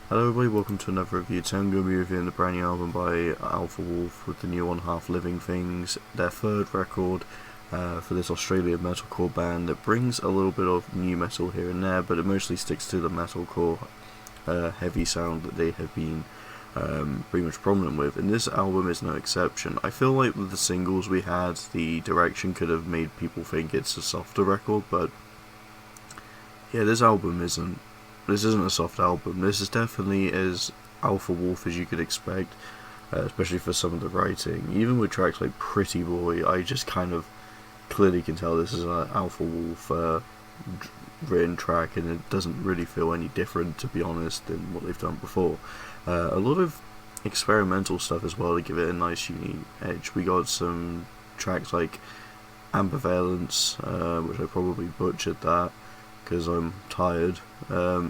Hello everybody, welcome to another review. Today I'm going to be reviewing the brand new album by Alpha Wolf with the new one, Half Living Things, their third record for this Australian metalcore band that brings a little bit of new metal here and there, but it mostly sticks to the metalcore heavy sound that they have been pretty much prominent with, and this album is no exception. I feel like with the singles we had, the direction could have made people think it's a softer record, but yeah, this isn't a soft album. This is definitely as Alpha Wolf as you could expect, especially for some of the writing. Even with tracks like Pretty Boy, I just kind of clearly can tell this is an Alpha Wolf written track, and it doesn't really feel any different, to be honest, than what they've done before. A lot of experimental stuff as well to give it a nice unique edge. We got some tracks like Ambivalence, which I probably butchered that because I'm tired.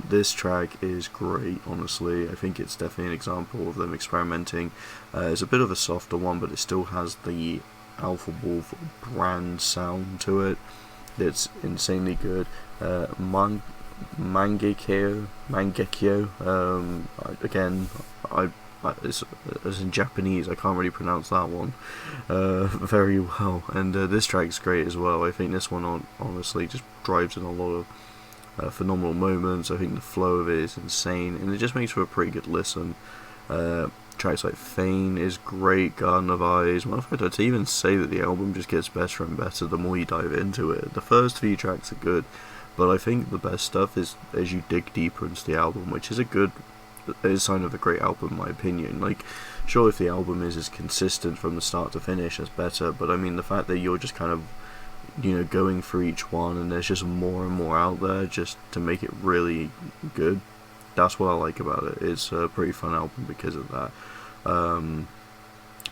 This track is great, honestly. I think it's definitely an example of them experimenting. It's a bit of a softer one, but it still has the Alpha Wolf brand sound to it. It's insanely good. Mangekyo, again, it's in Japanese, I can't really pronounce that one very well, and this track's great as well. I think this one honestly just drives in a lot of phenomenal moments. I think the flow of it is insane, and it just makes for a pretty good listen. Tracks like Feign is great, Garden of Eyes. Well, I'd even say that the album just gets better and better the more you dive into it. The first few tracks are good, but I think the best stuff is as you dig deeper into the album, which is a sign of a great album in my opinion. Like, sure, if the album is as consistent from the start to finish, that's better, but I mean the fact that you're just kind of going through each one and there's just more and more out there just to make it really good, that's what I like about it. It's a pretty fun album because of that.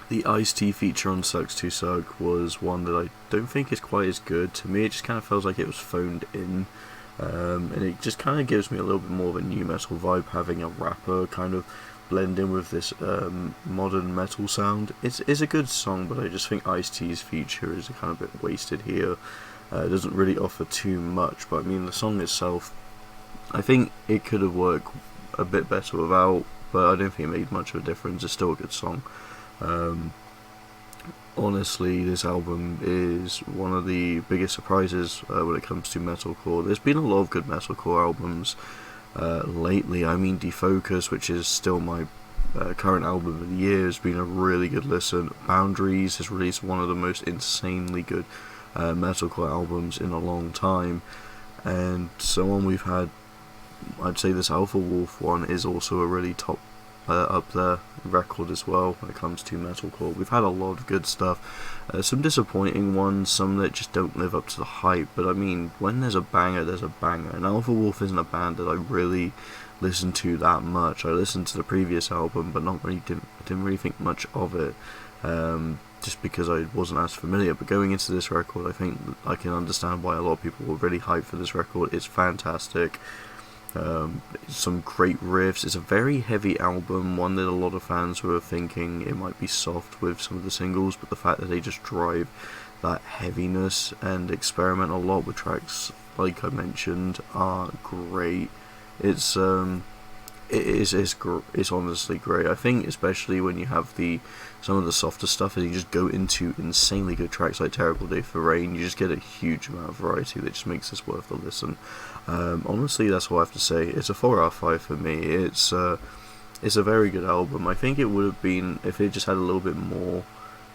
The Ice-T feature on Sucks to Suck was one that I don't think is quite as good. To me, it just kind of feels like it was phoned in, and it just kind of gives me a little bit more of a new metal vibe, having a rapper kind of blend in with this modern metal sound. It's a good song, but I just think Ice-T's feature is kind of a bit wasted here. It doesn't really offer too much, but I mean the song itself, I think it could have worked a bit better without, but I don't think it made much of a difference. It's still a good song. Honestly, this album is one of the biggest surprises when it comes to metalcore. There's been a lot of good metalcore albums lately. I mean, Defocus, which is still my current album of the year, has been a really good listen. Boundaries has released one of the most insanely good metalcore albums in a long time, and so on. We've had, I'd say this Alpha Wolf one is also a really top up there record as well when it comes to metalcore. We've had a lot of good stuff, some disappointing ones, some that just don't live up to the hype, but I mean, when there's a banger, there's a banger, and Alpha Wolf isn't a band that I really listen to that much. I listened to the previous album, but didn't really think much of it, just because I wasn't as familiar. But going into this record, I think I can understand why a lot of people were really hyped for this record. It's fantastic. Some great riffs. It's a very heavy album, one that a lot of fans were thinking it might be soft with some of the singles, but the fact that they just drive that heaviness and experiment a lot with tracks like I mentioned are great. It's honestly great. I think especially when you have some of the softer stuff, and you just go into insanely good tracks like Terrible Day for Rain, you just get a huge amount of variety that just makes this worth the listen. Honestly, that's what I have to say. It's a 4 out of 5 for me. It's a very good album. I think it would have been if it just had a little bit more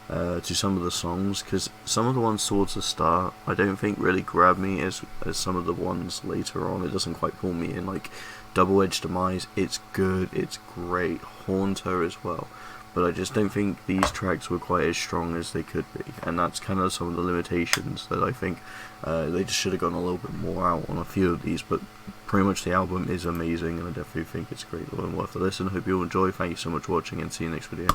to some of the songs, because some of the ones towards the start I don't think really grab me as some of the ones later on. It doesn't quite pull me in. Like Double Edged Demise, it's good, it's great. Haunter as well, but I just don't think these tracks were quite as strong as they could be, and that's kind of some of the limitations that I think they just should have gone a little bit more out on a few of these. But pretty much the album is amazing, and I definitely think it's a great and worth a listen. Hope you all enjoy. Thank you so much for watching, and see you next video.